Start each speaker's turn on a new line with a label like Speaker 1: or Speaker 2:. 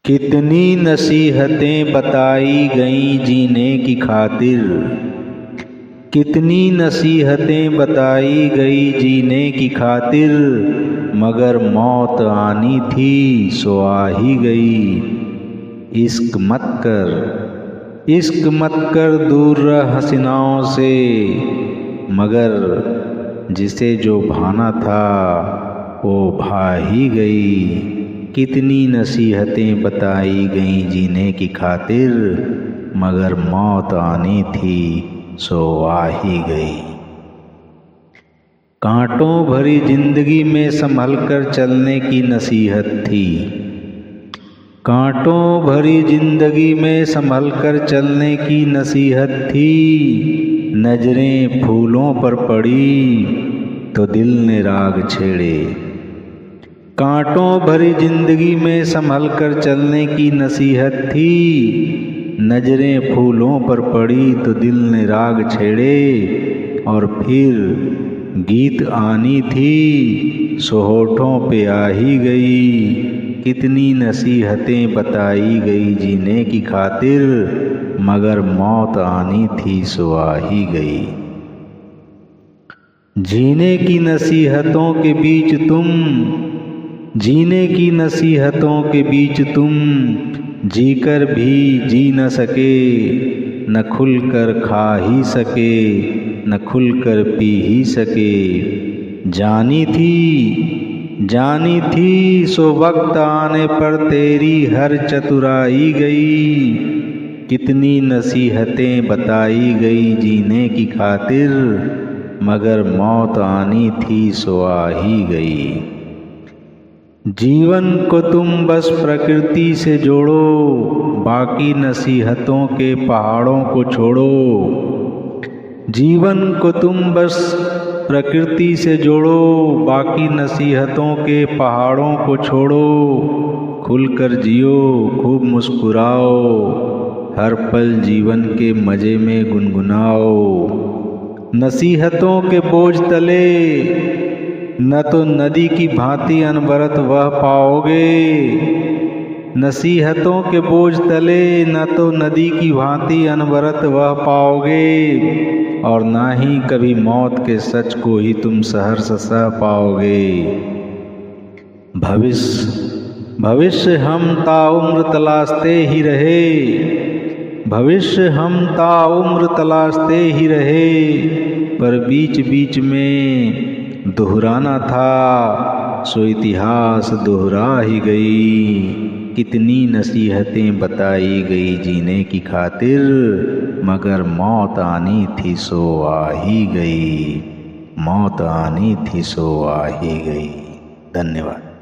Speaker 1: कितनी नसीहतें बताई गईं जीने की खातिर, कितनी नसीहतें बताई गई जीने की खातिर, मगर मौत आनी थी सो आ ही गई। इश्क मत कर दूर रह हसीनाओं से, मगर जिसे जो भाना था वो भा ही गई। कितनी नसीहतें बताई गईं जीने की खातिर, मगर मौत आनी थी सो आ ही गई। कांटों भरी जिंदगी में संभल कर चलने की नसीहत थी, कांटों भरी जिंदगी में संभल कर चलने की नसीहत थी। नजरें फूलों पर पड़ी तो दिल ने राग छेड़े। कांटों भरी जिंदगी में संभल कर चलने की नसीहत थी। नजरें फूलों पर पड़ी तो दिल ने राग छेड़े। और फिर गीत आनी थी सो होठों पे आ ही गई। कितनी नसीहतें बताई गई जीने की खातिर, मगर मौत आनी थी सो आ ही गई। जीने की नसीहतों के बीच तुम, जीने की नसीहतों के बीच तुम, जीकर भी जी न सके, न खुलकर खा ही सके, न खुलकर पी ही सके। जानी थी सो वक्त आने पर तेरी हर चतुराई गई। कितनी नसीहतें बताई गई जीने की खातिर, मगर मौत आनी थी सो आ ही गई। जीवन को तुम बस प्रकृति से जोड़ो, बाकी नसीहतों के पहाड़ों को छोड़ो। जीवन को तुम बस प्रकृति से जोड़ो, बाकी नसीहतों के पहाड़ों को छोड़ो। खुलकर जियो, खूब मुस्कुराओ, हर पल जीवन के मज़े में गुनगुनाओ। नसीहतों के बोझ तले न तो नदी की भांति अनवरत वह पाओगे। नसीहतों के बोझ तले न तो नदी की भांति अनवरत वह पाओगे, और ना ही कभी मौत के सच को ही तुम सहर्ष सह पाओगे। भविष्य हम ताउम्र तलाशते ही रहे, भविष्य हम ताउम्र तलाशते ही रहे, पर बीच बीच में दोहराना था सो इतिहास दोहरा ही गई। कितनी नसीहतें बताई गई जीने की खातिर, मगर मौत आनी थी सो आ ही गई। मौत आनी थी सो आ ही गई। धन्यवाद।